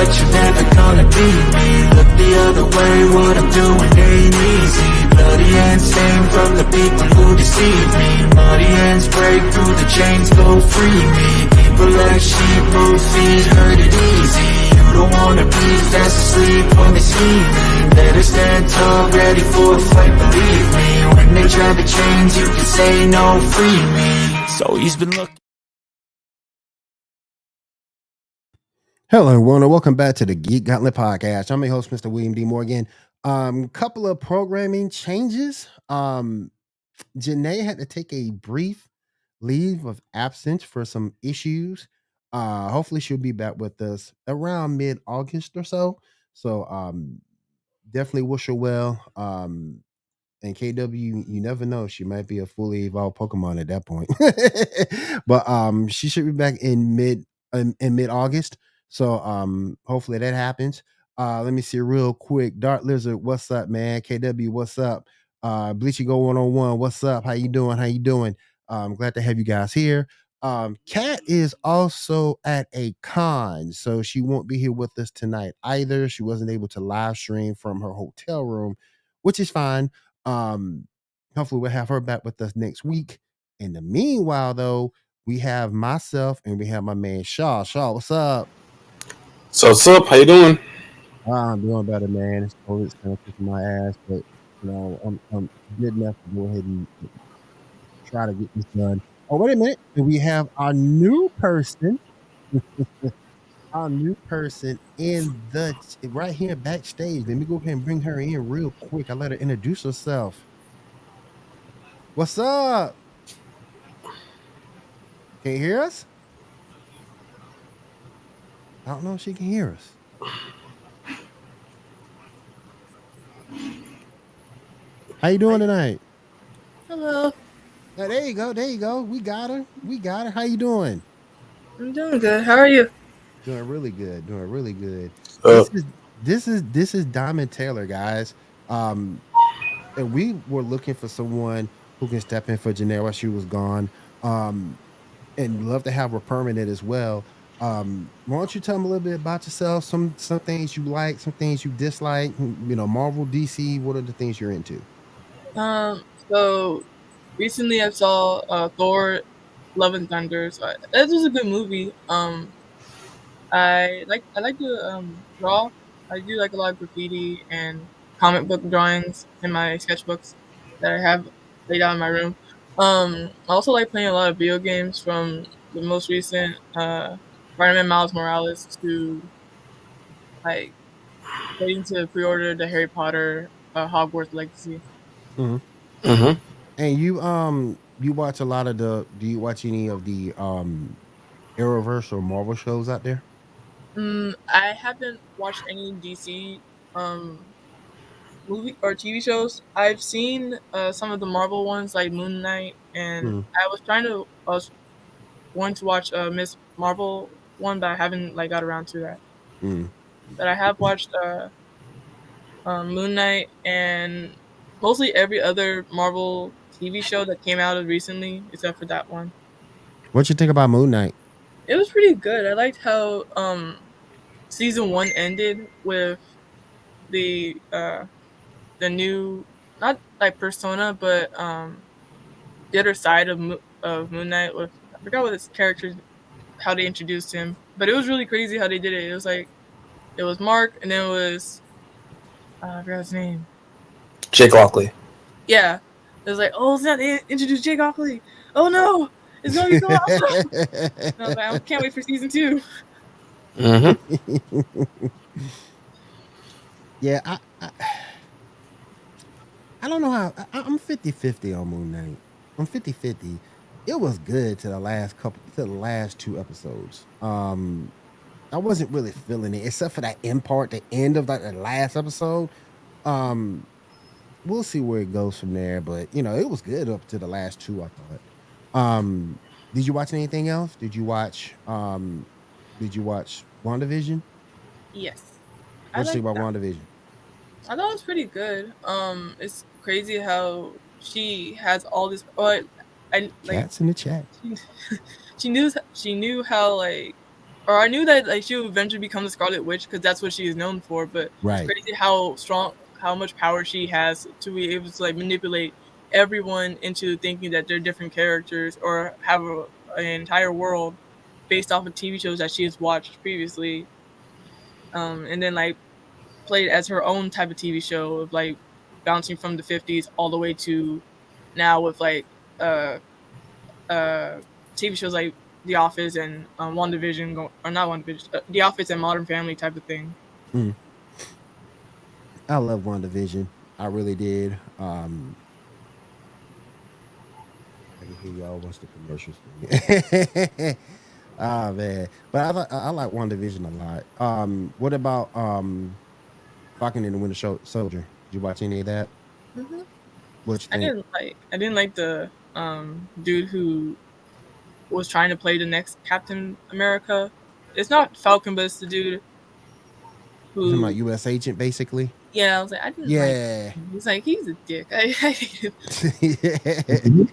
but you're never gonna be me. Look the other way, what I'm doing ain't easy. Bloody hands stained from the people who deceive me. Muddy hands break through the chains, go free me. People like sheep, both feet hurt it easy. You don't wanna be fast asleep when they see me. Better stand tall, ready for a fight, believe me. When they try to change, you can say no, free me. So he's been looking. Hello, everyone, and welcome back to the Geek Gauntlet Podcast. I'm your host, Mr. William D. Morgan. Couple of programming changes. Janae had to take a brief leave of absence for some issues. Hopefully she'll be back with us around mid-August or so. So definitely wish her well. And KW, you never know, she might be a fully evolved Pokemon at that point. But she should be back in mid-August. So hopefully that happens. Let me see real quick. Dark Lizard, what's up, man? KW, what's up? Bleachy Go 101, what's up? How you doing? How you doing? Glad to have you guys here. Kat is also at a con, so she won't be here with us tonight either. She wasn't able to live stream from her hotel room, which is fine. Hopefully we'll have her back with us next week. In the meanwhile, though, we have myself and we have my man Shaw. Shaw, what's up? So what's up? How you doing? I'm doing better, man. It's kind of kicking my ass, but you know, I'm good enough to go ahead and try to get this done. Oh, wait a minute. We have our new person. Our new person in the right here backstage. Let me go ahead and bring her in real quick. I let her introduce herself. What's up? Can you hear us? I don't know if she can hear us. How you doing tonight? Hello. There you go. There you go. We got her. We got her. How you doing? I'm doing good. How are you? Doing really good. Doing really good. Uh, This is Diamond Taylor, guys. And we were looking for someone who can step in for Janae while she was gone. And love to have her permanent as well. Why don't you tell them a little bit about yourself? Some things you like, some things you dislike. You know, Marvel, DC. What are the things you're into? So recently I saw Thor: Love and Thunder. So that was a good movie. I like to draw. I do like a lot of graffiti and comic book drawings in my sketchbooks that I have laid out in my room. I also like playing a lot of video games, from the most recent Spider-Man Miles Morales to like waiting to pre-order the Harry Potter Hogwarts Legacy. mm-hmm. And you watch a lot of the do you watch any of the Arrowverse or Marvel shows out there? I haven't watched any DC movie or TV shows. I've seen some of the Marvel ones like Moon Knight, and Mm, I was wanting to watch Miss Marvel one, but I haven't got around to that. mm. But I have watched Moon Knight and mostly every other Marvel TV show that came out recently, except for that one. What you think about Moon Knight? It was pretty good. I liked how season 1 ended with the new, not like persona, but the other side of Moon Knight. With, I forgot what his character, how they introduced him, but it was really crazy how they did it. It was like it was Mark, and then it was I forgot his name. Jake Lockley. Yeah, it was like, oh, it's not they introduced Jake Lockley. Oh no, it's gonna be so awesome. And I was like, I can't wait for season 2. Mm-hmm. Yeah, I don't know how I'm 50-50 on Moon Knight. I'm 50-50. It was good to the last two episodes. I wasn't really feeling it except for that end part, the end of like the last episode. Um, we'll see where it goes from there, but you know, it was good up to the last two, I thought. Did you watch anything else? Did you watch WandaVision? Yes, I What you think like about that. WandaVision? I thought it was pretty good. It's crazy how she has all this. Oh, I like Cats in the chat. she, she knew how or I knew that like she would eventually become the Scarlet Witch because that's what she is known for. But it's Right. crazy how much power she has to be able to like manipulate everyone into thinking that they're different characters or have an entire world based off of TV shows that she has watched previously. And then like played as her own type of TV show of like bouncing from the 50s all the way to now with like uh uh TV shows like The Office and WandaVision or not WandaVision, The Office and Modern Family type of thing. Mm. I love WandaVision. I really did. I can hear y'all watch the commercials for me. Ah man, but I like WandaVision a lot. What about Falcon and the Winter Soldier? Did you watch any of that? hmm What you think? I didn't like the dude who was trying to play the next Captain America. It's not Falcon, but it's the dude You talking who. about U.S. Agent, basically? Yeah, I was like, I didn't like. Yeah. He's like, he's a dick. I hate him.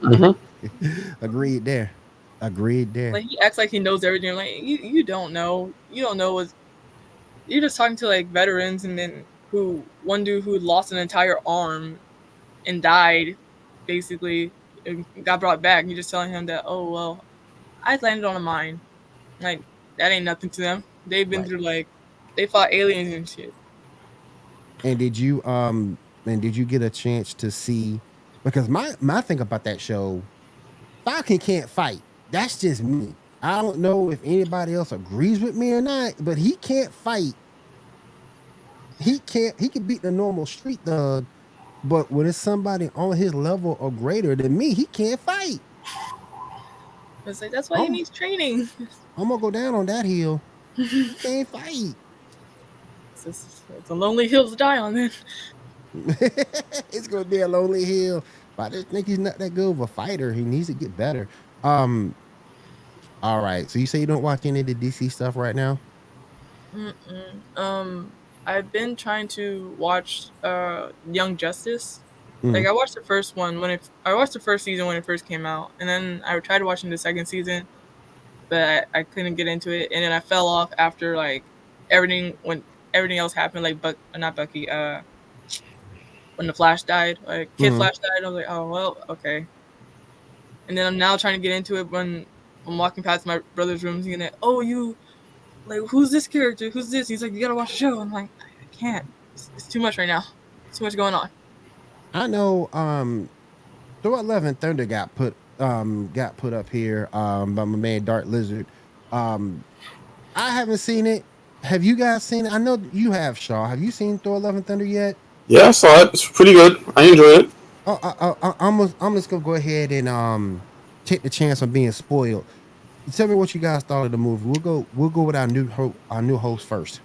Mm-hmm. Agreed there. Agreed there. Like he acts like he knows everything. I'm like you don't know. You don't know what you're just talking to like veterans, and then who one dude who lost an entire arm and died, basically, and got brought back. And you're just telling him that, oh well, I landed on a mine. Like that ain't nothing to them. They've been Right. through like they fought aliens and shit. And did you get a chance to see, because my thing about that show, Falcon can't fight. That's just me. I don't know if anybody else agrees with me or not, but he can't fight. He can beat the normal street thug, but when it's somebody on his level or greater than me, he can't fight. It's like that's why he I'm needs training. I'm gonna go down on that hill. He can't fight. It's a lonely hill to die on. Then It's gonna be a lonely hill. But I just think he's not that good of a fighter. He needs to get better. Um, all right. So you say you don't watch any of the DC stuff right now? Mm-mm. I've been trying to watch Young Justice. Like Mm, I watched the first season when it first came out, and then I tried watching the second season, but I couldn't get into it, and then I fell off after like everything else happened, like not Bucky, when the Flash died, like Kid mm. Flash died. I was like, oh well, okay. And then I'm now trying to get into it when I'm walking past my brother's room, thinking that, oh you like who's this character? Who's this? He's like, you gotta watch the show. I'm like, I can't. It's too much right now. Too much going on. I know. Thor 11 Thunder got put up here by my man Dark Lizard. Um, I haven't seen it. Have you guys seen it? I know you have, Shaw. Have you seen Thor 11 Thunder yet? Yeah, I saw it. It's pretty good. I enjoy it. Oh, I'm just gonna go ahead and take the chance on being spoiled. Tell me what you guys thought of the movie. We'll go with our new host first.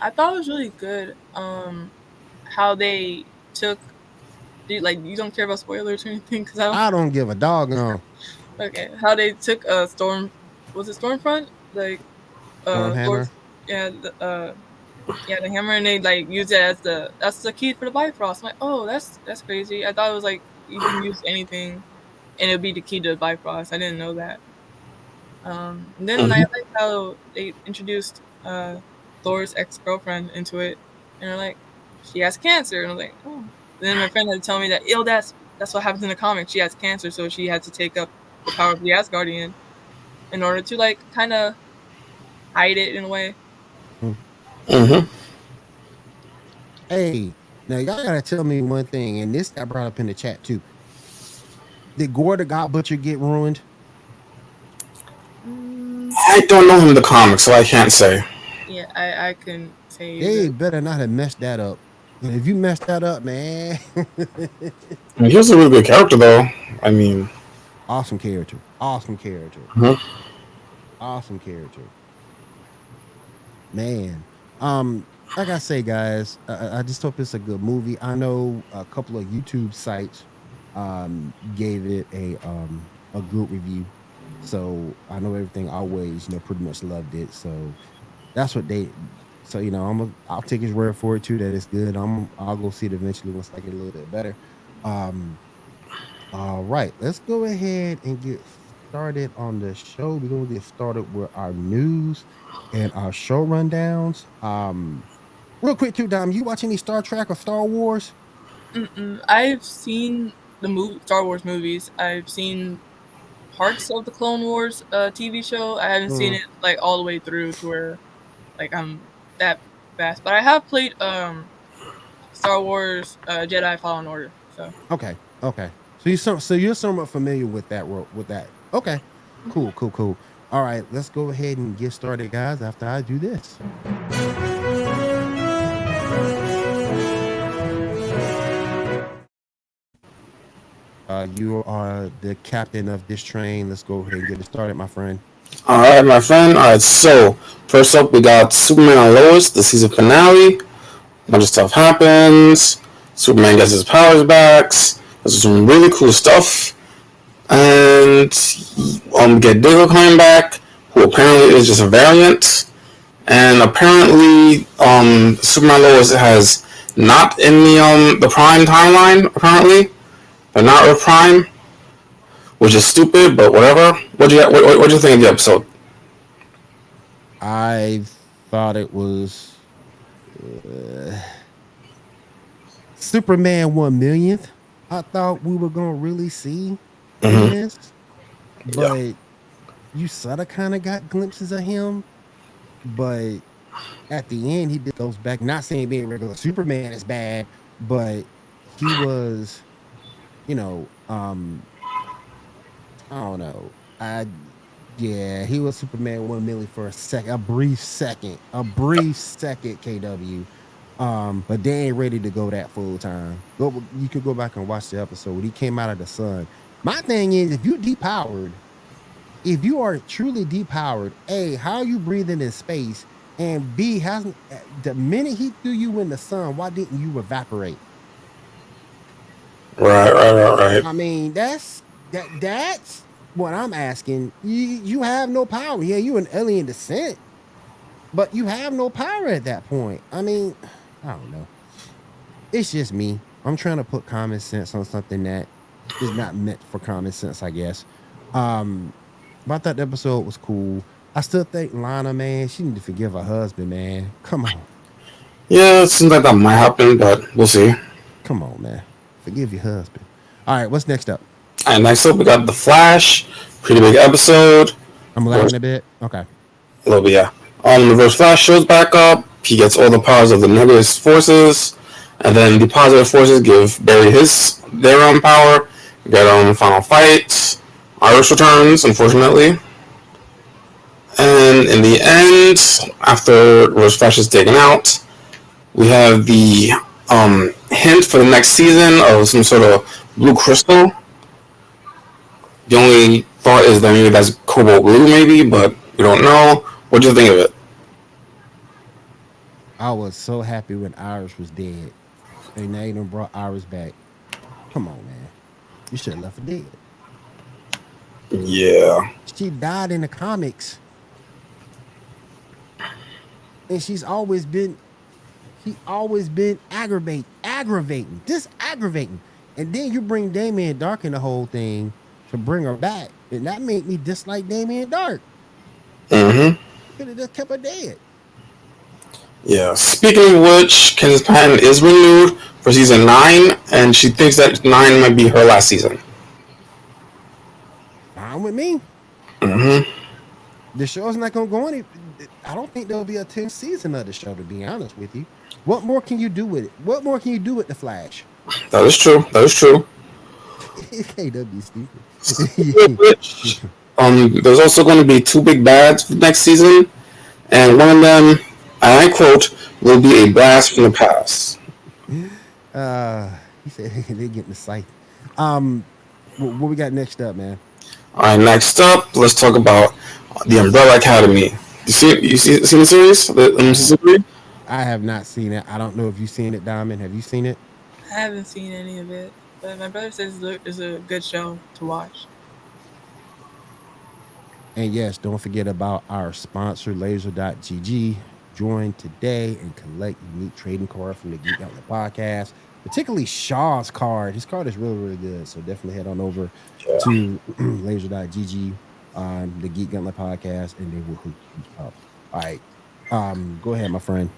I thought it was really good. How they took. Like you don't care about spoilers or anything, because I don't. I don't give a dog on Okay, how they took a storm. Was it Stormfront? Like Stormhammer. Thor's. Yeah, the hammer, and they like use it as that's the key for the Bifrost. I'm like, oh, that's crazy. I thought it was like you can use anything, and it'll be the key to the Bifrost. I didn't know that. And then I Mm-hmm. like how they introduced Thor's ex girlfriend into it, and they're like, she has cancer, and I was like, oh. And then my friend had to tell me that, that's what happens in the comics. She has cancer, so she had to take up the power of the Asgardian in order to like kind of hide it in a way. Mm. Mm-hmm. Hey, now y'all gotta tell me one thing, and this got brought up in the chat too. Did Gore the God Butcher get ruined? Mm, I don't know him in the comics, so I can't say. yeah, I can say They that. better not have messed that up. And if you messed that up, man, I mean, he was a really good character, though. I mean, awesome character, awesome character, mhm. awesome character, man. Like I say, guys, I just hope it's a good movie. I know a couple of YouTube sites gave it a good review, so I know everything always pretty much loved it. So that's what they. So I'll take his word for it too that it's good. I'll go see it eventually once I get a little bit better. Um, all right, let's go ahead and get started on the show. We're gonna get started with our news and our show rundowns. Real quick too, Dom, you watch any Star Trek or Star Wars? I've seen the Star Wars movies. I've seen parts of the Clone Wars TV show. I haven't seen it like all the way through to where like I'm that fast. But I have played Star Wars Jedi Fallen Order. So Okay, okay. So you're somewhat familiar with that with that. Okay, cool, cool, cool. All right, let's go ahead and get started, guys. After I do this. You are the captain of this train. Let's go ahead and get it started, my friend. All right, my friend. All right, so first up, we got Superman and Lois, the season finale. A bunch of stuff happens. Superman gets his powers back. There's some really cool stuff. And we get Diggle coming back, who apparently is just a variant. And apparently, Superman Lois has not in the Prime timeline. Apparently, they're not with Prime, which is stupid, but whatever. What'd you think of the episode? I thought it was Superman 1 millionth. I thought we were gonna really see this, but you sort of kind of got glimpses of him. But at the end, he did those back. Not saying being regular Superman is bad, but he was, you know, I don't know. He was Superman 1 million for a second, a brief second, KW. But they ain't ready to go that full time. You could go back and watch the episode when he came out of the sun. My thing is, if you depowered, if you are truly depowered, A, how are you breathing in space? And B, hasn't the minute he threw you in the sun, why didn't you evaporate? Right. I mean, that's what I'm asking. You have no power. Yeah, you an alien descent, but you have no power at that point. I mean, I don't know. It's just me. I'm trying to put common sense on something that is not meant for common sense, I guess. But I thought the episode was cool. I still think Lana, man, she need to forgive her husband, man. Come on. Yeah, it seems like that might happen, but we'll see. Come on, man. Forgive your husband. All right, what's next up? All right, next up we got The Flash. Pretty big episode. I'm lagging a bit. Okay. A little bit, yeah. The Reverse Flash shows back up. He gets all the powers of the negative forces, and then the positive forces give Barry their own power. We get final fight. Iris returns, unfortunately. And in the end, after Reverse Flash is taken out, we have the hint for the next season of some sort of blue crystal. The only thought is that maybe that's cobalt blue, maybe, but we don't know. What do you think of it? I was so happy when Iris was dead. And now you done brought Iris back. Come on, man. You should have left her dead. Yeah. She died in the comics. And she's always been aggravating. Just aggravating. And then you bring Damien Dark in the whole thing to bring her back. And that made me dislike Damien Dark. Mm-hmm. Could have just kept her dead. Yeah. Speaking of which, Candace Patton is renewed for season 9, and she thinks that 9 might be her last season. Fine with me. Mm-hmm. The show's not going to go any. I don't think there'll be a 10th season of the show, to be honest with you. What more can you do with it? What more can you do with The Flash? That is true. KW stupid. Which, there's also going to be 2 big bads for next season, and one of them, and I quote, will be a blast from the past. He said they're getting the sight. What we got next up, man? All right, next up, let's talk about the Umbrella Academy. You seen the series? Season 3? I have not seen it. I don't know if you've seen it, Diamond. Have you seen it? I haven't seen any of it, but my brother says it's a good show to watch. And yes, don't forget about our sponsor, Laser.gg. Join today and collect unique trading cards from the Geek Gauntlet Podcast. particularly Shaw's card. His card is really, really good. So definitely head on over Yeah. to laser.gg on the Geek Gauntlet podcast, and they will hook you up. All right. Go ahead, my friend.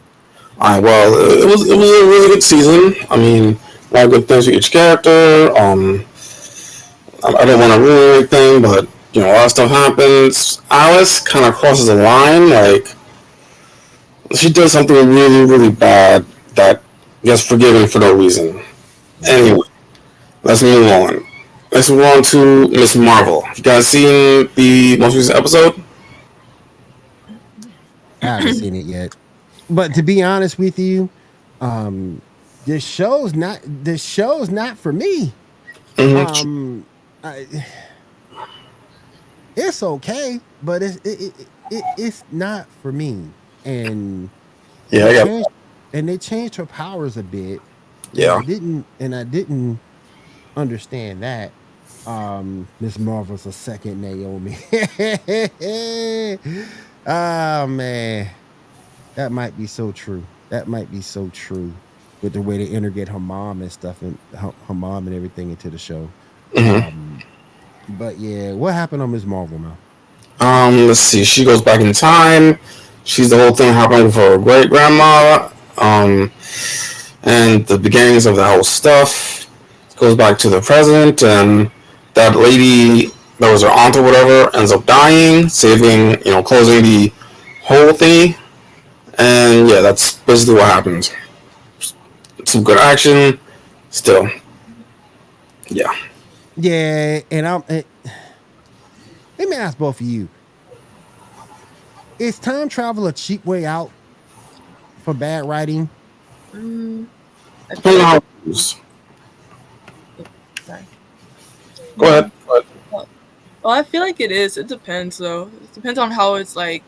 All right. Well, it was a really good season. I mean, a lot of good things for each character. I don't want to ruin anything, but you know, a lot of stuff happens. Alice kind of crosses a line. Like she does something really, really bad that gets forgiven for no reason. Anyway, let's move on. Let's move on to Miss Marvel. You guys seen the most recent episode? I haven't seen it yet. But to be honest with you, um, this show's not for me. Mm-hmm. Um, I, it's okay, but it's not for me. And Yeah, they I got. changed they changed her powers a bit, and Yeah. I didn't understand that. Miss Marvel's a second Naomi. Oh man, that might be so true. That might be so true with the way they integrate her mom and stuff, and her mom and everything into the show. Mm-hmm. Um, but yeah, what happened on Miss Marvel now? Let's see. She goes back in time. She's the whole thing happening with her great grandma. And the beginnings of the whole stuff goes back to the present, and that lady that was her aunt or whatever ends up dying, saving, closing the whole thing. And yeah, that's basically what happens. Some good action, still. Yeah. Yeah, and let me ask both of you: is time travel a cheap way out for bad writing? Mm, I feel Depending on like how it. it goes. Sorry. Go ahead. Go ahead. Well, I feel like it is. It depends though. It depends on how it's like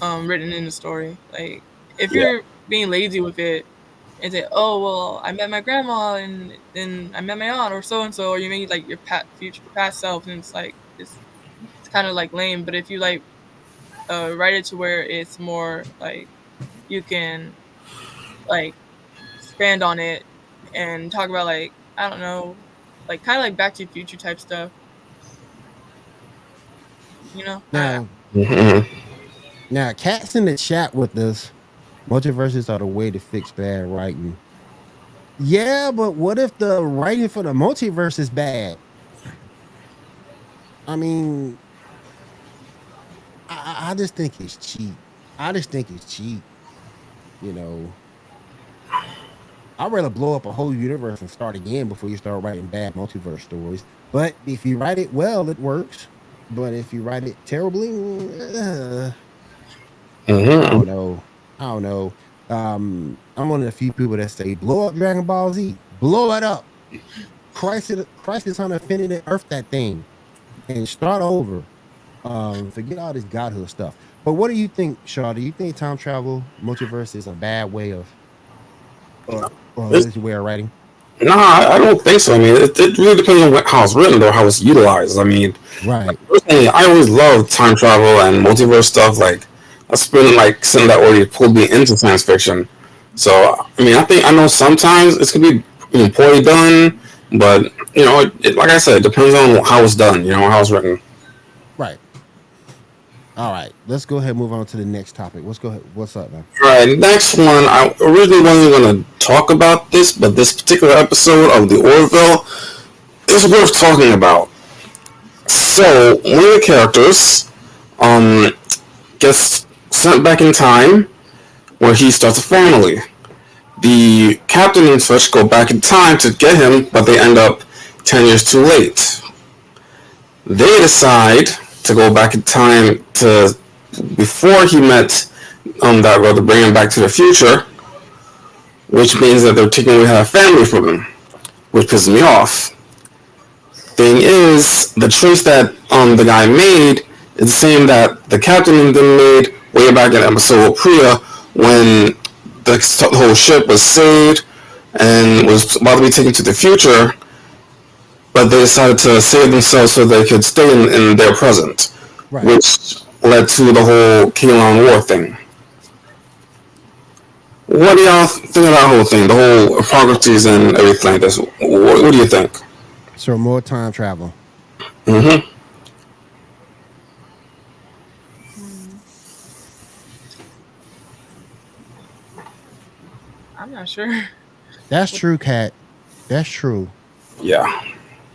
written in the story. Like if Yeah. you're being lazy with it and say, "Oh well, I met my grandma and then I met my aunt or so and so," or you mean like your past self, and it's like it's kind of like lame. But if you like write it to where it's more like you can like expand on it and talk about like I don't know, like kind of like Back to the Future type stuff. You know, Now, Mm-hmm. cats in the chat with us. Multiverses are the way to fix bad writing. Yeah, but what if the writing for the multiverse is bad? I mean, I just think it's cheap. I just think it's cheap. You know, I'd rather blow up a whole universe and start again before you start writing bad multiverse stories. But if you write it well, it works. But if you write it terribly, I Mm-hmm. don't know. I don't know. I'm one of the few people that say blow up Dragon Ball Z, blow it up. Crisis on Infinite Earth that thing and start over. Forget all this godhood stuff. But what do you think, Shaw? Do you think time travel multiverse is a bad way of or It's, lazy way of writing? nah, I don't think so. I mean, it really depends on how it's written or how it's utilized. I mean, Right. personally, I always love time travel and multiverse stuff. Like that's been like something that already pulled me into science fiction. So I mean, I know sometimes it's gonna be poorly done, but like I said, it depends on how it's done. How it's written. Right. All right. Let's go ahead and move on to the next topic. Let's go ahead. What's up, man? All right, next one. I originally wasn't going to talk about this, but this particular episode of the Orville is worth talking about. So one of the characters um gets sent back in time where he starts a family. The captain and such go back in time to get him, but they end up 10 years too late. They decide to go back in time to before he met that girl to bring him back to the future, which means that they're taking away half family from him, which pisses me off. Thing is, the choice that the guy made is the same that the captain and them made way back in episode Priya when the whole ship was saved and was about to be taken to the future, but they decided to save themselves so they could stay in their present, Right. which led to the whole Klingon War thing. What do y'all think of that whole thing? The whole apocryphes and everything like this. What do you think? So more time travel. Mm-hmm. Hmm. I'm not sure. That's true, Kat. That's true. Yeah.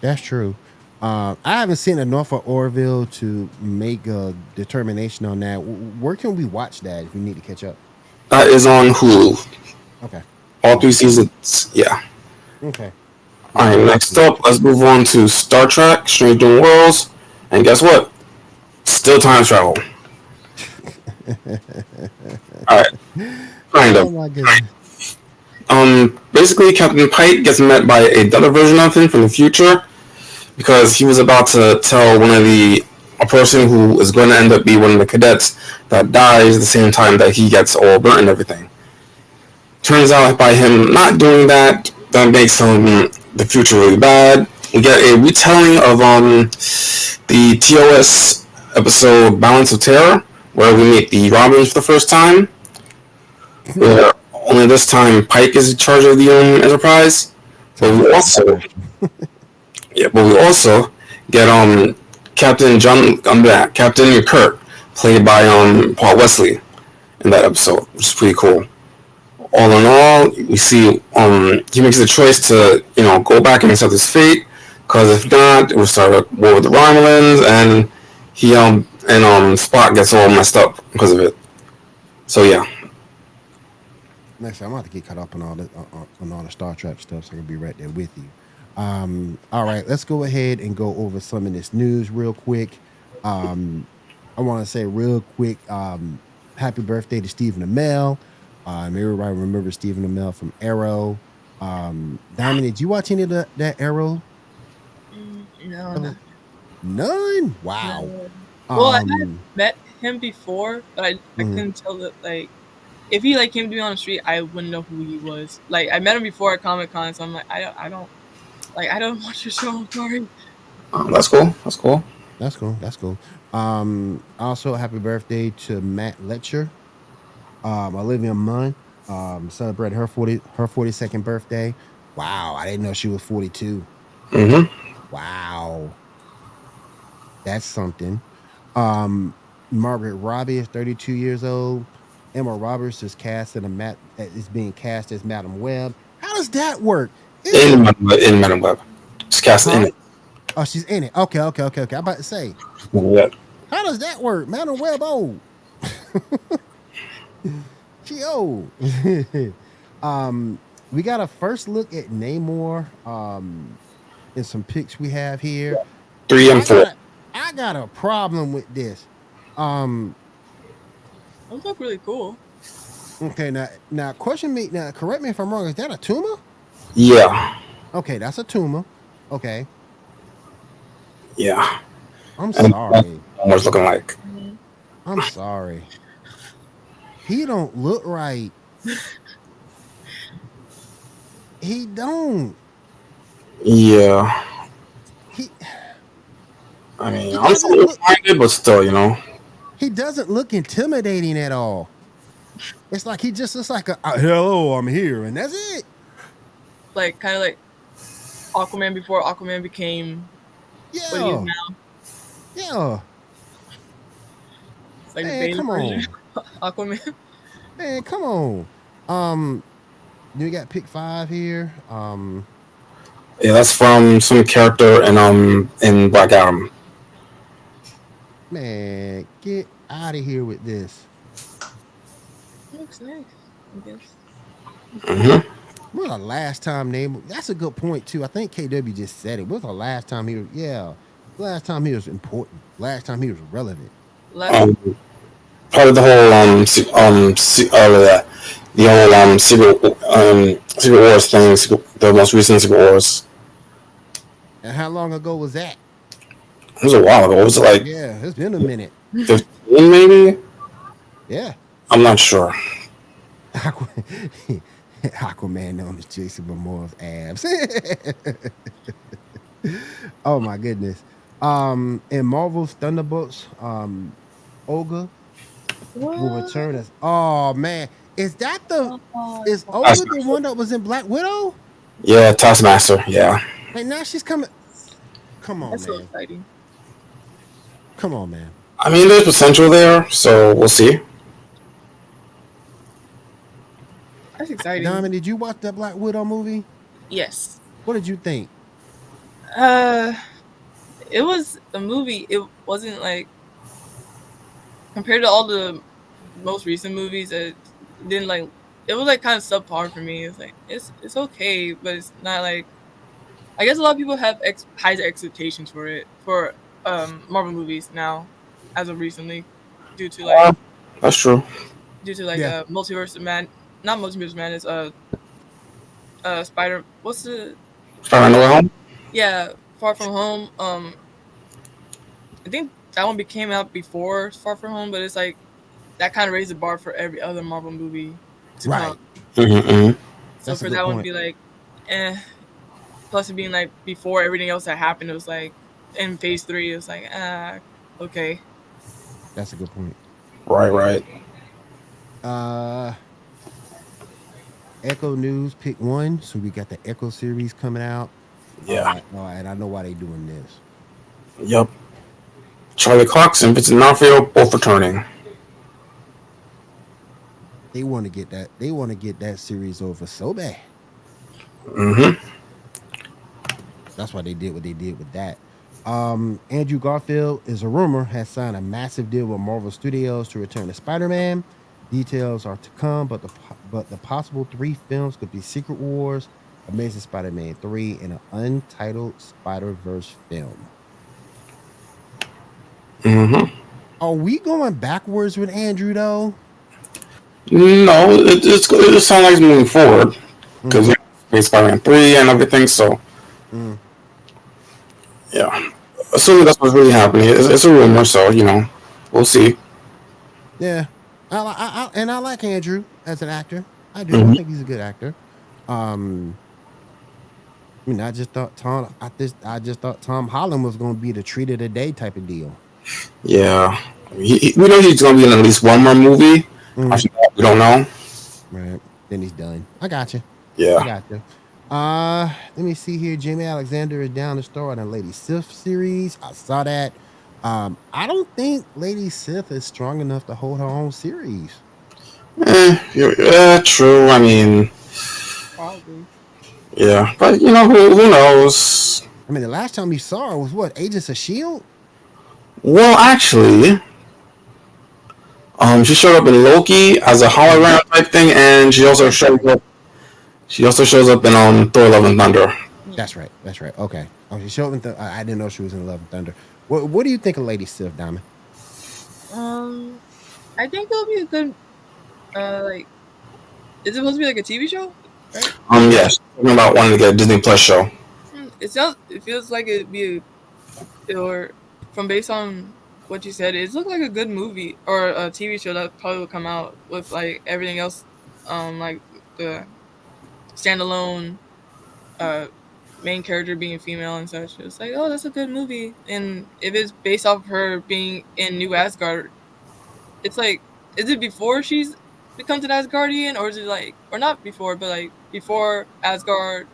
That's true. I haven't seen enough of Orville to make a determination on that. Where can we watch that if we need to catch up? That is on Hulu. Okay. All Cool. 3 seasons. Yeah. Okay. All Yeah, right. I'm Next definitely. up, let's move on to Star Trek: Strange New Worlds. And guess what? Still time travel. All right. Kind Oh of. my goodness. Basically, Captain Pike gets met by another version of him from the future because he was about to tell a person who is going to end up be one of the cadets that dies at the same time that he gets all burnt and everything. Turns out by him not doing that, that makes the future really bad. We get a retelling of the TOS episode Balance of Terror, where we meet the Robins for the first time. Where only this time Pike is in charge of the Enterprise. But we also get Captain Kirk, played by Paul Wesley in that episode, which is pretty cool. All in all, we see he makes the choice to go back and accept his fate, because if not, it will start a war with the Romulans, and he Spock gets all messed up because of it. So yeah. Next time, I'm about to get caught up on all the Star Trek stuff, so I can be right there with you. All right, let's go ahead and go over some of this news real quick. I want to say real quick, happy birthday to Stephen Amell. Everybody remembers Stephen Amell from Arrow. Diamond, did you watch any of that Arrow? No, Uh, not None. Wow. no. Well, I had Um, met him before, but I mhm. couldn't tell that like if he like came to me on the street, I wouldn't know who he was. Like I met him before at Comic Con, so I'm like I don't watch your show. I'm sorry. That's cool. That's cool. That's cool. That's cool. Also, happy birthday to Matt Letcher. Olivia Munn. Celebrated her 42nd birthday. Wow, I didn't know she was 42. Mm-hmm. Wow, that's something. Um, Margaret Robbie is 32 years old. Emma Roberts is being cast as Madam Web. How does that work? Isn't In Madam Web, it's cast in huh? it. Oh, she's in it. Okay. I'm about to say, Yeah. how does that work? Madam Web old. She old. We got a first look at Namor. In some pics we have here. 3 and 4. I got a problem with this. Um, Those look really cool. okay, now question me now, correct me if I'm wrong. Is that a tumor? Yeah. Okay, that's a tumor. Okay. Yeah. I'm And that's sorry. what it's looking like. Mhm. I'm sorry. He don't look right. He don't. Yeah. He I mean, he I'm doesn't still look minded, but still. he doesn't look intimidating at all. It's like he just looks like hello, I'm here, and that's it. Like kind of like Aquaman before Aquaman became what he is Yeah. now. Yeah. It's like the Man, beta come version on. of Aquaman. Man, come on. Um, we got pick 5 here. Yeah, that's from some character in Black Adam. Man, get out of here with this. Looks nice, I guess. Mm-hmm. When was the last time name? That's a good point too. I think KW just said it. When was the last time he was? Yeah, last time he was important. Last time he was relevant. Last Um, Part of the whole the whole Secret Wars thing, the most recent Secret Wars. And how long ago was that? It was a while ago. It was like Yeah, it's been a minute. 15, maybe. Yeah, I'm not sure. Aquaman known as Jason Momoa's abs. Oh my goodness. In Marvel's Thunderbolts, Olga will what? return as. Oh man, Is that the is Ola the Taskmaster. one that was in Black Widow? Yeah, Taskmaster. Yeah. And now she's coming. Come on, That's so man. exciting. Come on, man. I mean, there's potential there, so we'll see. That's exciting. Diamond, did you watch that Black Widow movie? Yes. What did you think? Uh, it was a movie. It wasn't like compared to all the most recent movies. It didn't like. It was like kind of subpar for me. It's like it's okay, but it's not like. I guess a lot of people have high expectations for it for Marvel movies now, as of recently, due to like Yeah, that's true. Yeah. multiverse of man, not multiverse of madness. Spider. What's the Spider-Man: No Way Home. yeah? Far From Home. I think that one came out before Far From Home, but it's like that kind of raised the bar for every other Marvel movie to come. Right. Mm-hmm. So That's a for good that one to point. be like, eh. Plus it being like before everything else that happened, it was like in phase 3, it was like okay. That's a good point. Right, right. Uh Echo News pick one. So we got the Echo series coming out. Yeah. And I know why they doing this. Yep. Charlie Cox and Vincent D'Onofrio both returning. They want to get that. They want to get that series over so bad. Mm-hmm. That's why they did what they did with that. Andrew Garfield is a rumor has signed a massive deal with Marvel Studios to return to Spider-Man. Details are to come, but the possible 3 films could be Secret Wars, Amazing Spider-Man 3, and an untitled Spider-Verse film. Mm-hmm. Are we going backwards with Andrew though? No, it just sounds like it's moving forward because Mm, it's Spider-Man 3 and everything. So mm. yeah, assuming that's what's really happening. It's a rumor, so we'll see. Yeah, and I like Andrew as an actor. I do. I Mm-hmm. think he's a good actor. Um, I mean, I just thought Tom Holland was going to be the treat of the day type of deal. Yeah, we know he's gonna be in at least one more movie. Mm, After that, we don't know. right. Then he's done. I got you. I Yeah. got you. Let me see here. Jamie Alexander is down to star in a Lady Sif series. I saw that. I don't think Lady Sif is strong enough to hold her own series. True. I mean, Probably. yeah, but who knows? I mean, the last time we saw her was what Agents of Shield. Well, actually, she showed up in Loki as a Mm. hologram type thing, and she also That's shows right. up. She also shows up in Thor: Love and Thunder. Yeah. That's right. That's right. Okay. Oh, she showed me. I didn't know she was in Love and Thunder. What do you think of Lady Sif, Diamond? I think it'll be a good like. Is it supposed to be like a TV show? Right? Yes, talking about wanting to get a Disney Plus show. It sounds. It feels like it'd be or from based on what you said, it looked like a good movie or a TV show that probably would come out with like everything else, like the standalone uh main character being female and such. It's like, oh, that's a good movie. And if it's based off of her being in New Asgard, it's like, is it before she's becomes an Asgardian, or is it like, or not before, but like before Asgard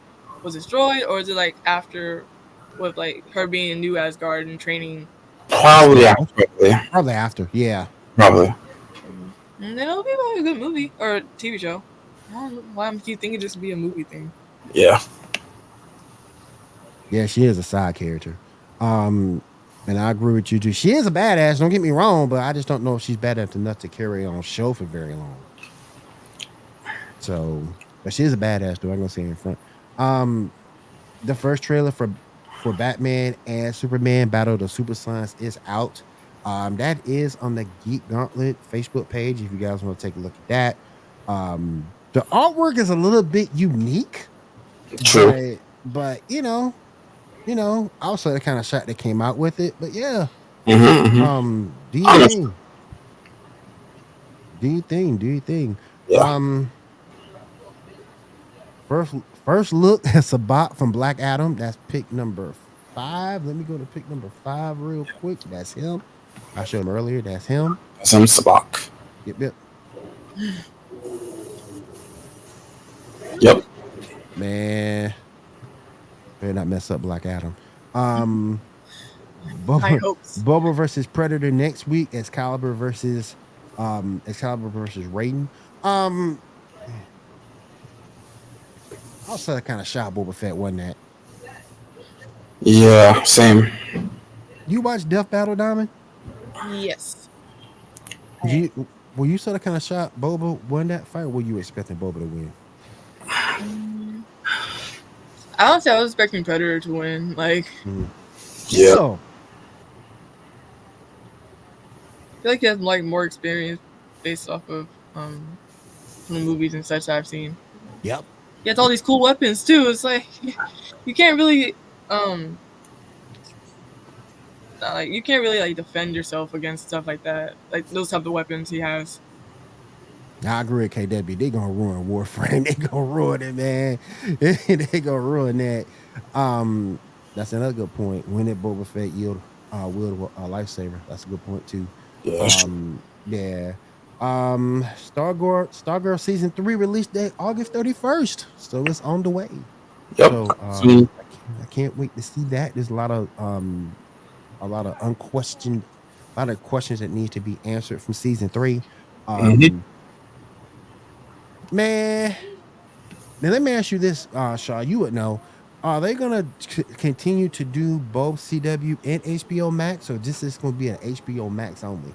was destroyed, or is it like after with like her being in New Asgard and training? Probably Well, after. probably after. Yeah. Probably. And then it'll be like a good movie or a TV show. I don't know why I'm keep thinking just to be a movie thing. Yeah. Yeah, she is a side character. Um, and I agree with you too. She is a badass. Don't get me wrong, but I just don't know if she's badass enough to carry on show for very long. So, but she is a badass. Though I'm gonna say in front. Um, the first trailer for Batman and Superman Battle of the Super Sons is out. That is on the Geek Gauntlet Facebook page. If you guys want to take a look at that, the artwork is a little bit unique, True. but also the kind of shot that came out with it. But yeah, Mm-hmm. do you Honestly, think? Do you think? Do you think? yeah. Um, first first look at Sabat from Black Adam. That's pick number 5. Let me go to pick number 5 real quick. That's him. I showed him earlier. That's him. Some Sabak. Yep, yep. Yep. Man, better not mess up Black Adam. High Boba, hopes. Boba versus Predator next week. Excalibur versus Raiden. Um, I was kind of shocked Boba Fett wasn't that. Yeah, same. You watch Death Battle, Diamond? Yes. Were you sort of kind of shocked Boba won that fight? Or were you expecting Boba to win? Mm, Honestly, I was expecting Predator to win. Like, Yeah. So, I feel like he has like more experience based off of from the movies and such I've seen. yep. He has all these cool weapons too. It's like you can't really you can't really like defend yourself against stuff like that. Like those type of weapons he has. I agree with KW. They gonna ruin Warframe. They gonna ruin it, man. They gonna ruin that. That's another good point. When did Boba Fett wield a lifesaver? That's a good point too. Yeah, that's true. Yeah. Stargirl season 3 release date August 31st. So it's on the way. Yep. So Mm-hmm. I can't wait to see that. There's a lot of unquestioned, a lot of questions that need to be answered from season 3. Man, now let me ask you this, Shaw. You would know. Are they gonna continue to do both CW and HBO Max, or this is gonna be an HBO Max only?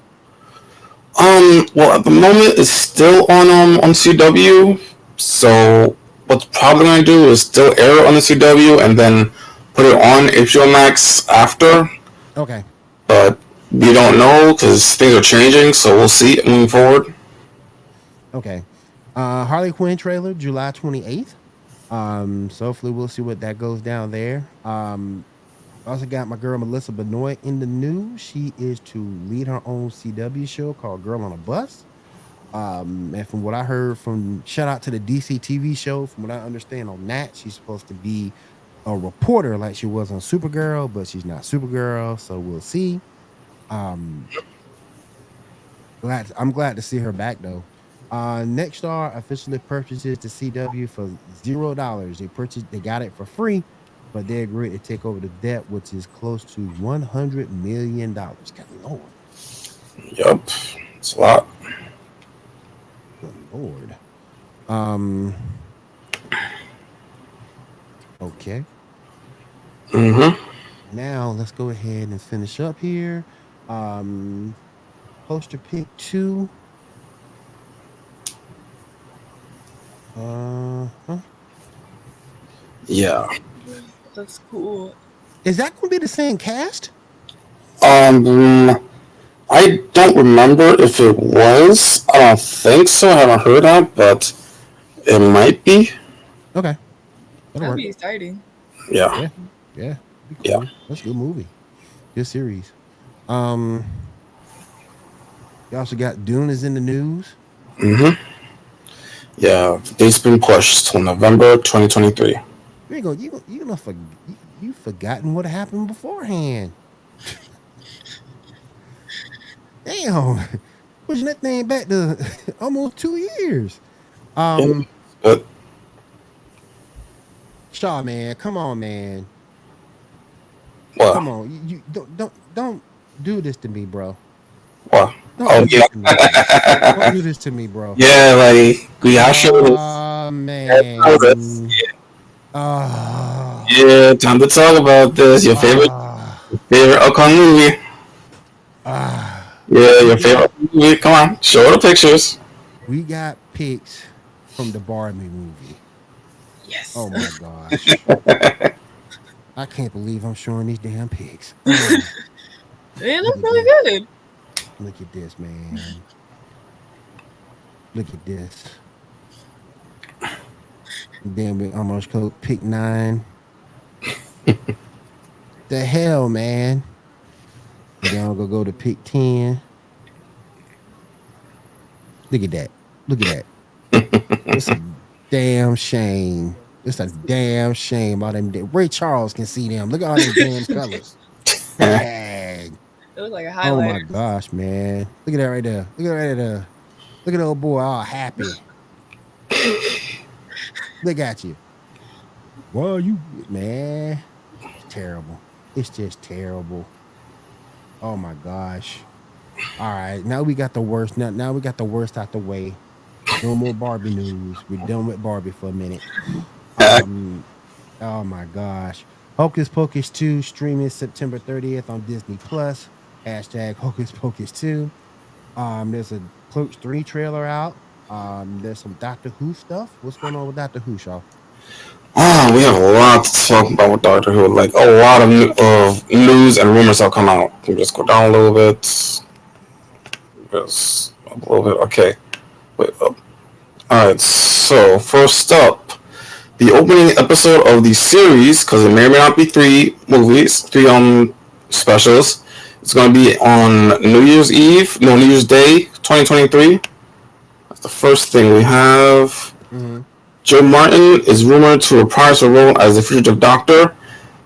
Well, at the moment, it's still on CW. So what's probably gonna do is still air it on the CW and then put it on HBO Max after. Okay. But we don't know because things are changing. So we'll see moving forward. Okay. Harley Quinn trailer, July 28th. So hopefully we'll see what that goes down there. I also got my girl Melissa Benoist in the news. She is to lead her own CW show called Girl on a Bus. And from what I heard shout out to the DC TV show, from what I understand on that, she's supposed to be a reporter like she was on Supergirl, but she's not Supergirl, so we'll see. Um, I'm glad to see her back though. Next Star officially purchases the CW for $0. They got it for free, but they agreed to take over the debt, which is close to $100 million. Good Lord. Yep, it's a lot. Good Lord. Okay. Now let's go ahead and finish up here. Poster pick 2. Yeah. That's cool. Is that going to be the same cast? I don't remember if it was. I don't think so. I haven't heard that, but it might be. Okay. That'd be exciting. Yeah. Yeah. Be cool. Yeah. That's a good movie. Good series. You also got Dune is in the news. Yeah. Date's been pushed till November 2023. You forgotten what happened beforehand. Damn. Pushing that thing back to almost 2 years. But Shaw, man, come on, man. what? Come on. You don't do this to me, bro. What? Don't do Yeah. this to me, bro. Don't do this to me, bro. Yeah, like we have shows. Oh man. Yeah, time to talk about this. Your favorite upcoming movie. Yeah, your favorite movie. Come on, show the pictures. We got pics from the Barbie movie. Yes. Oh my gosh. I can't believe I'm showing these damn pics. Yeah, that's really good. Look at this, man. Look at this. Then we almost go pick 9. The hell, man. And then I'm gonna go to pick 10. Look at that. Look at that. It's a damn shame. It's a damn shame. All them Ray Charles can see them. Look at all them damn colors. Dang. It was like a Oh highlight. my gosh, man. Look at that right there. Look at that right there. Look at the old boy all happy. Look at you. Well, you man, it's terrible. It's just terrible. Oh my gosh. All right, now we got the worst. Now we got the worst out the way. No more Barbie news. We're done with Barbie for a minute. Um, oh my gosh. Hocus Pocus 2 streaming September 30th on Disney Plus. Hashtag Hocus Pocus 2. There's a Clerks 3 trailer out. There's some Doctor Who stuff. What's going on with Doctor Who, Shaw? We have a lot to talk about with Doctor Who. Like a lot of news and rumors have come out. Can we just go down a little bit? Just a little bit. Okay. Wait up. All right. So first up, the opening episode of the series, because it may or may not be 3 movies, 3 specials. It's going to be on New Year's Day, 2023. That's the first thing we have. Mm-hmm. Joe Martin is rumored to reprise her role as the fugitive doctor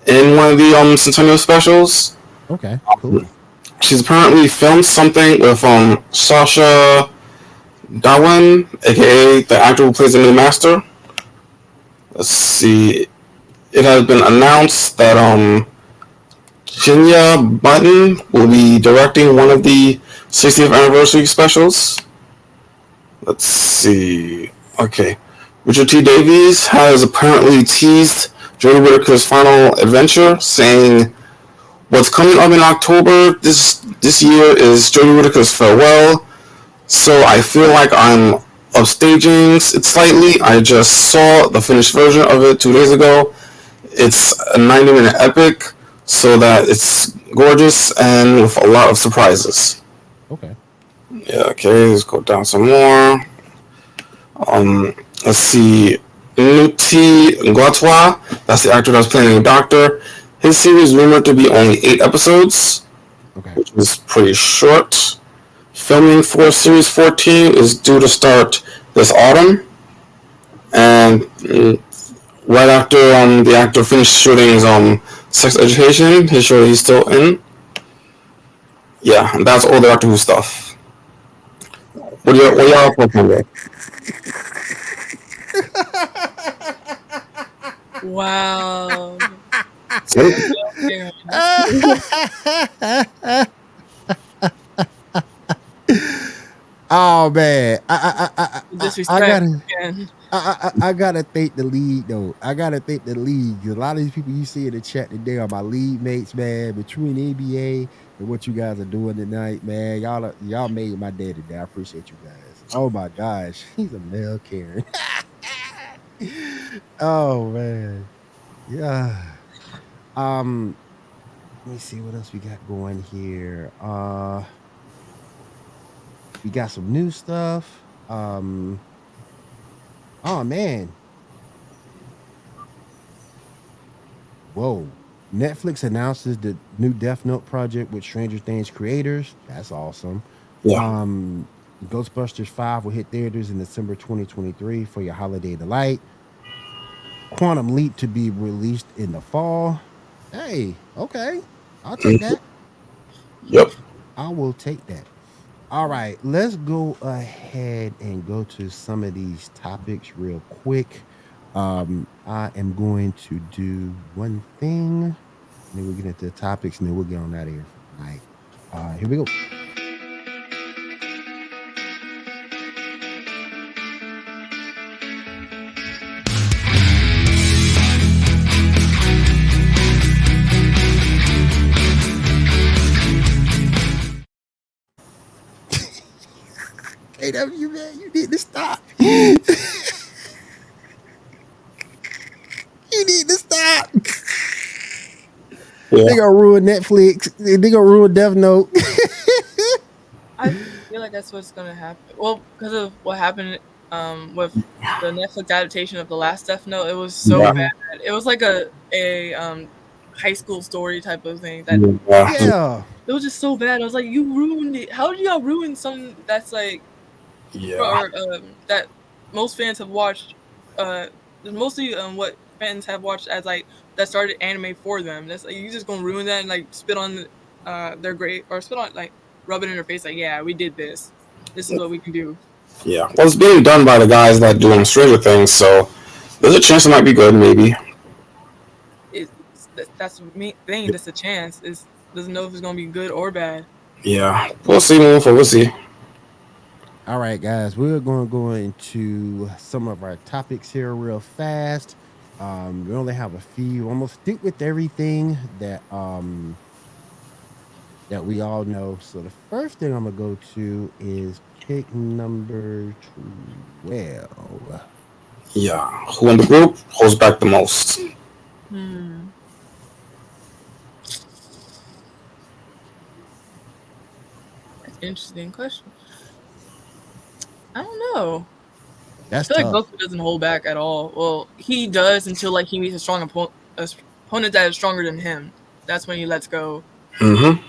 in one of the Centennial specials. Okay, cool. She's apparently filmed something with Sasha Darwin, aka the actor who plays the new Master. Let's see. It has been announced that Jinya Button will be directing one of the 60th anniversary specials. Let's see. Okay. Richard T. Davies has apparently teased Jodie Whittaker's final adventure, saying, "What's coming up in October this year is Jodie Whittaker's farewell. So I feel like I'm upstaging it slightly. I just saw the finished version of it 2 days ago. It's a 90-minute epic, so that it's gorgeous and with a lot of surprises." Okay. Yeah. Okay. Let's go down some more. Let's see. Ncuti Ngwatwa, that's the actor that's playing the Doctor. His series is rumored to be only 8 episodes, Okay. which is pretty short. Filming for Series 14 is due to start this autumn. And right after the actor finished shooting his Sex Education, his show he's still in. Yeah, and that's all the Doctor Who stuff. What y'all thinking about? Wow. Oh man, Disrespect again. I gotta thank the league though. I gotta thank the league. A lot of these people you see in the chat today are my league mates, man. Between the NBA and what you guys are doing tonight, man, y'all made my day today. I appreciate you guys. Oh my gosh, he's a male Karen. Oh man, yeah. Let me see what else we got going here. We got some new stuff. Oh man. Whoa. Netflix announces the new Death Note project with Stranger Things creators. That's awesome. Yeah. Ghostbusters 5 will hit theaters in December 2023 for your holiday delight. Quantum Leap to be released in the fall. Hey, okay. I'll take that. Yep. I will take that. All right, let's go ahead and go to some of these topics real quick. I am going to do one thing, and then we'll get into the topics, and then we'll get on out of here for tonight. Here we go. KW, man, you need to stop. You need to stop. Yeah. They gonna ruin Netflix. They gonna ruin Death Note. I feel like that's what's gonna happen. Well, because of what happened with the Netflix adaptation of the last Death Note, it was so Yeah. bad. It was like a high school story type of thing. That Yeah. it was just so bad. I was like, you ruined it. How did y'all ruin something that's like, Yeah. or that most fans have watched? Mostly what fans have watched as like that started anime for them. That's like you just gonna ruin that and like spit on their grave or spit on like rub it in their face like, yeah, we did this. This is what we can do. Yeah. Well, it's being done by the guys that do Stranger Things, so There's a chance it might be good, maybe. That's the main thing. That's a chance. Is doesn't know if it's gonna be good or bad. Yeah, we'll see. Moving forward, we'll see. All right, guys, we're going to go into some of our topics here real fast. We only have a few. I'm gonna stick with everything that we all know. So the first thing I'm gonna go to is pick number 12. Yeah, who in the group holds back the most? Hmm. That's an interesting question. I don't know. I That's feel like tough. Goku doesn't hold back at all. Well, he does until like he meets a strong opponent that is stronger than him. That's when he lets go. Mm-hmm.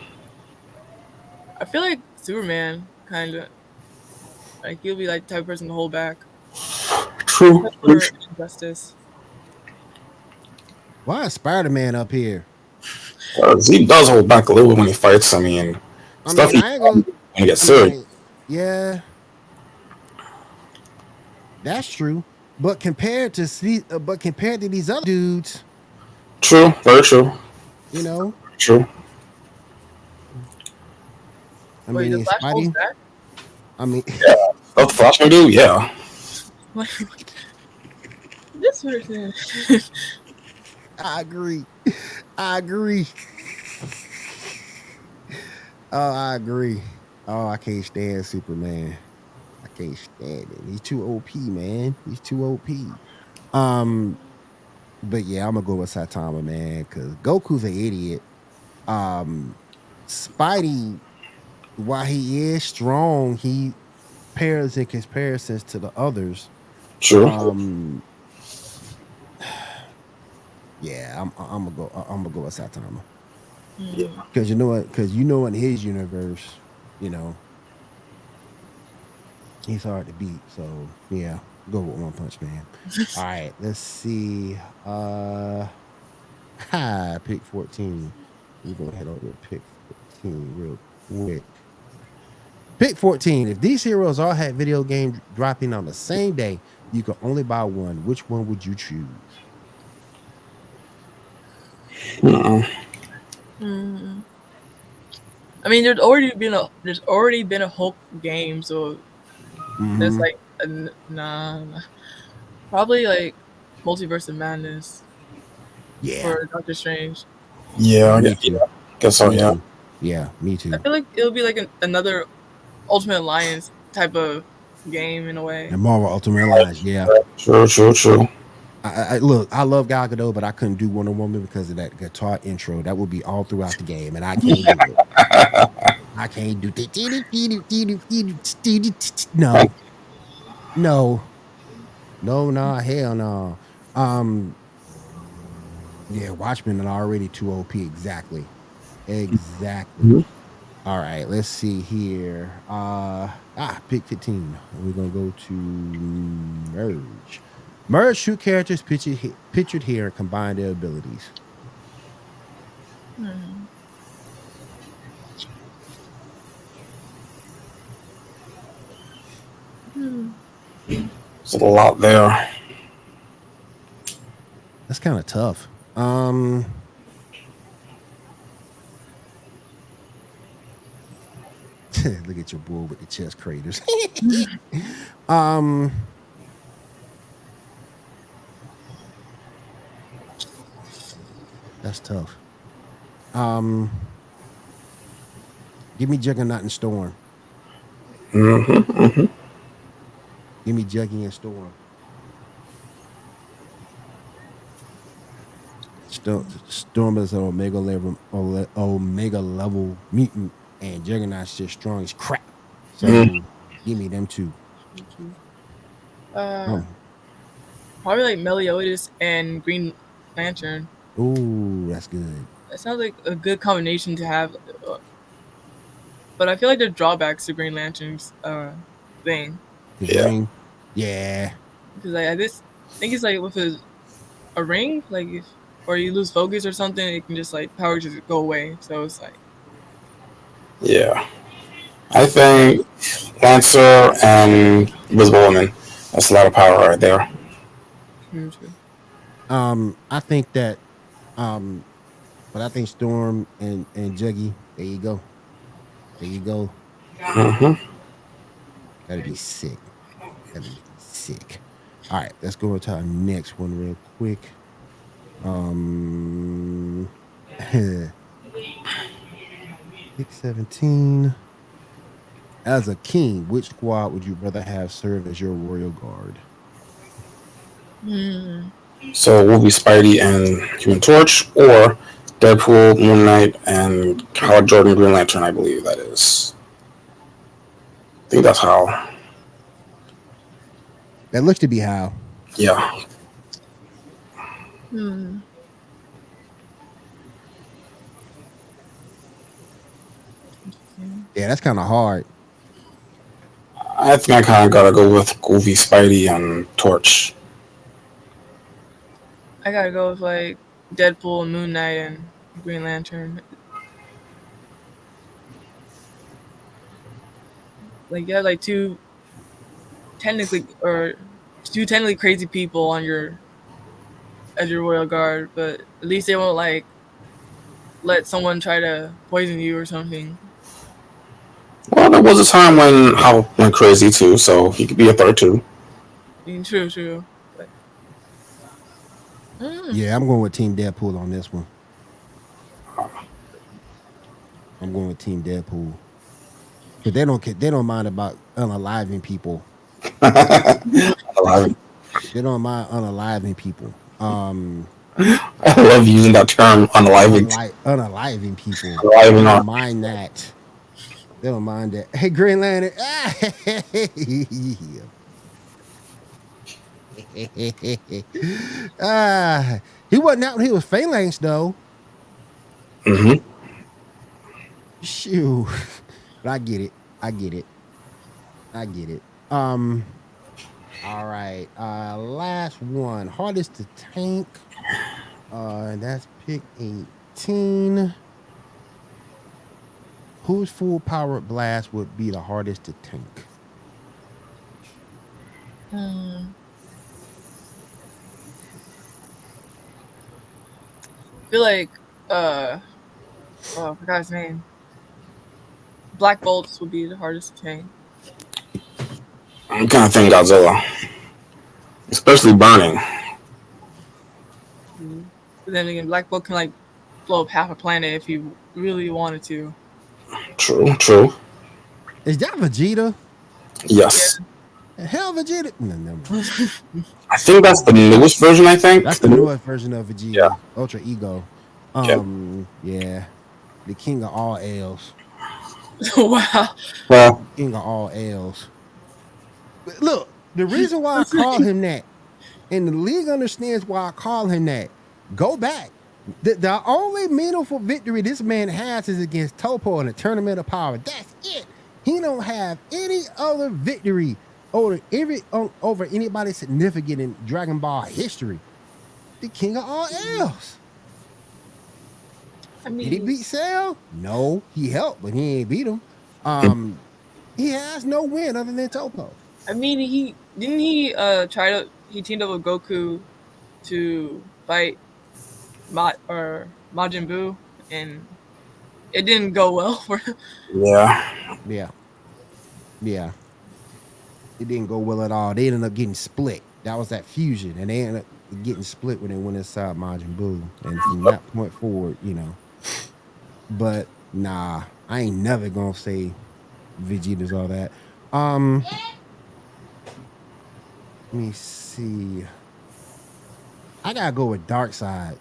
I feel like Superman kind of like he'll be like the type of person to hold back True. for injustice. Why is Spider-Man up here? He does hold back a little bit when he fights. I mean, I stuff mean, he I ain't gonna. when he gets serious. Like, yeah, that's true. But compared to these other dudes, True. Very true. you know, True. I Wait, the mean, Flash holds Spidey. back? I mean, What the Flash can do? Yeah. Like, this person. I agree. I agree. Oh, I agree. Oh, I can't stand Superman. I can't stand it. He's too OP, man. He's too OP. Um, but yeah, I'm gonna go with Saitama, man, because Goku's an idiot. Um, Spidey, while he is strong, he pairs in comparisons to the others. True. Um, yeah, I'm gonna go with Saitama. Hmm. Because in his universe, you know, he's hard to beat. So yeah, go with One Punch Man. All right, let's see. Pick 14. We're gonna head over to pick 14 real quick. Pick 14. If these heroes all had video game dropping on the same day, you could only buy one. Which one would you choose? Uh-uh. Hmm. I mean, there's already been a Hulk game, so there's Mm-hmm. like nah. Probably like Multiverse of Madness Yeah, for Doctor Strange. Yeah. me too. Guess so. Me Yeah. too. Yeah, me I too. feel like it'll be like another Ultimate Alliance type of game in a way. And Marvel Ultimate Alliance. Yeah. True. True. True. I look, I love Gal Gadot, but I couldn't do Wonder Woman because of that guitar intro. That would be all throughout the game, and I can't do it. I can't do no, no, no, hell no. Um, yeah, Watchmen are already too OP. Exactly, exactly. Mhm. All right, let's see here. Pick 15. We're gonna go to merge. Merge two characters pictured here and combine their abilities. Hmm. Hmm. There's a lot there. That's kind of tough. Look at your boy with the chest craters. um, that's tough. Um, give me Juggernaut and Storm. Mm-hmm. Give me Juggy and Storm. Storm is an omega level mutant, and Juggernaut's just strong as crap. Mm-hmm. So give me them two. Uh, Oh, Probably like Meliodas and Green Lantern. ooh, that's good. That sounds like a good combination to have. But I feel like there's drawbacks to Green Lantern's thing His Yeah. ring, yeah. because I just think it's like with a ring, like if or you lose focus or something, it can just like power just go away. So it's like Yeah. I think Lancer and Invisible Woman. That's a lot of power right there. True. I think that but I think Storm and Juggy, there you go. There you go. Hmm. That'd be sick. That'd be sick. All right, let's go to our next one real quick. Um 617. As a king, which squad would you rather have serve as your royal guard? Hmm. So we'll be Spidey and Human Torch, or Deadpool, Moon Knight, and Howard Jordan Green Lantern. I believe that is. I think that's how. That looks to be how. Yeah. Hmm. Yeah, that's kind of hard. I think I kind of gotta go with Goofy, Spidey, and Torch. I gotta go with like Deadpool, Moon Knight, and Green Lantern. Like you have like two technically crazy people on your as your royal guard, but at least they won't like let someone try to poison you or something. Well, there was a time when Hal went crazy too, so he could be a third too. I mean, true. But, mm, Yeah, I'm going with Team Deadpool on this one. I'm going with Team Deadpool because they don't mind about unaliving people. Alive. They don't mind unaliving people. I love using that term, unaliving. Unaliving people. They Unaliving don't on. mind that. They don't mind that. Hey, Green Lantern. He wasn't out when he was phalanx though. Hmm. Shoo. But I get it. I get it. I get it. All right. Last one. Hardest to tank. That's pick 18. Whose full powered blast would be the hardest to tank? mm. I feel like I forgot his name. Black Bolts would be the hardest to tank. I'm kind of thinking Godzilla, especially burning. But then again, Black Bolt can like blow up half a planet if he really wanted to. True, true. Is that Vegeta? Yes. Hell, Vegeta. No, never mind. I think that's the newest version, I think. That's the newest version of Yeah. Vegeta, Ultra Ego. Okay. Yeah, the king of all L's. Wow. Well, King of all L's. But look, the reason why I call him that, and the league understands why I call him that. Go back. The only meaningful victory this man has is against Topo in the Tournament of Power. That's it. He don't have any other victory over anybody significant in Dragon Ball history. The king of all L's. I Did he mean, beat Cell? No, he helped, but he ain't beat him. He has no win other than Topo. he didn't he he teamed up with Goku to fight Majin Buu, and it didn't go well for him. yeah. Yeah, yeah. It didn't go well at all. They ended up getting split. That was that fusion, and they ended up getting split when they went inside Majin Buu. And from that point forward, but nah, I ain't never gonna say Vegeta's all that. Let me see. I gotta go with Dark Side.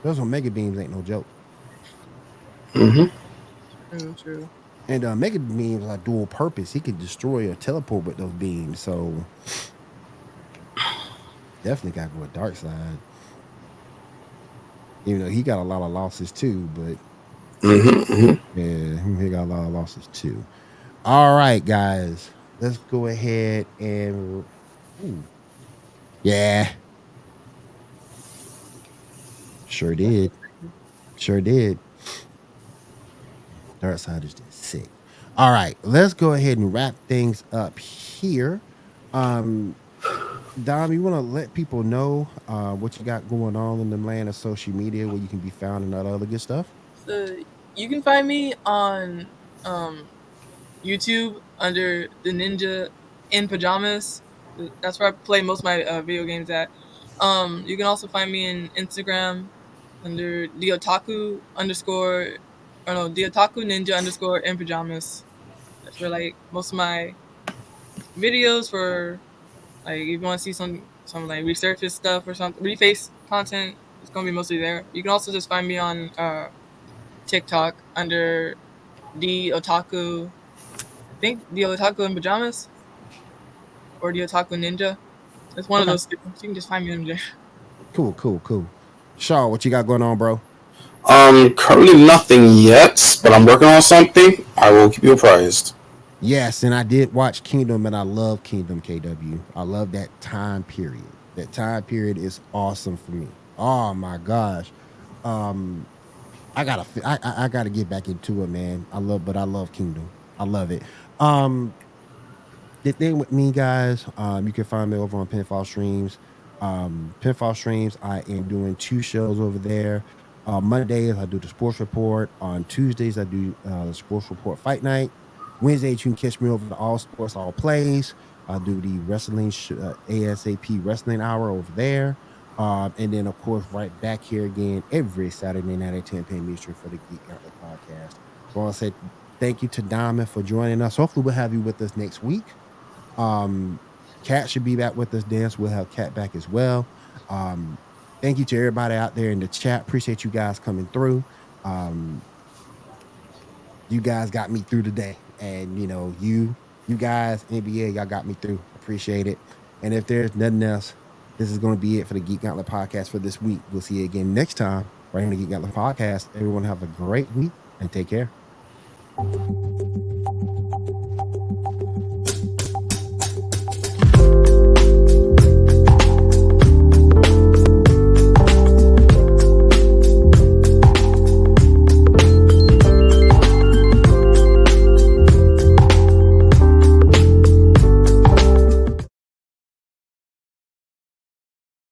Those Omega beams ain't no joke. Hmm. True. And Mega beams are dual purpose. He can destroy or teleport with those beams. So definitely gotta go with Dark Side. Even though he got a lot of losses too, but Hmm. yeah, he got a lot of losses too. All right, guys, let's go ahead and ooh, yeah, sure did, sure did. Dark Side is just sick. All right, let's go ahead and wrap things up here. Um, Dom, you want to let people know what you got going on in the land of social media where you can be found and all the other good stuff? So you can find me on YouTube under the Ninja in Pajamas. That's where I play most of my video games at. You can also find me in Instagram under the otaku underscore, or no, the otaku ninja underscore in pajamas. That's where like most of my videos for like if you want to see some like resurface stuff or something reface content, it's gonna be mostly there. You can also just find me on TikTok under the otaku. I think the otaku in pajamas or the otaku ninja. It's one of Okay. those two. So you can just find me under there. Cool, cool, cool. Shaw, what you got going on, bro? Currently nothing yet, but I'm working on something. I will keep you apprised. Yes, and I did watch Kingdom, and I love Kingdom KW. I love that time period. That time period is awesome for me. Oh my gosh. Um, I gotta get back into it, man. But I love Kingdom. I love it. Um, the thing with me, guys, you can find me over on Pinfall Streams. Pinfall Streams, I am doing two shows over there. Mondays, I do the sports report. On Tuesdays, I do the sports report fight night. Wednesdays, you can catch me over the All Sports, All Plays. I do the ASAP Wrestling Hour over there. And then, of course, right back here again every Saturday night at 10 p.m. Eastern for the Geek Gauntlet Podcast. So I want to say thank you to Diamond for joining us. Hopefully, we'll have you with us next week. Um, Cat should be back with us. Dance. We'll have Cat back as well. Um, thank you to everybody out there in the chat. Appreciate you guys coming through. Um, you guys got me through today, and you guys, NBA, y'all got me through. Appreciate it. And if there's nothing else, this is going to be it for the Geek Gauntlet podcast for this week. We'll see you again next time right here on the Geek Gauntlet podcast. Everyone have a great week and take care.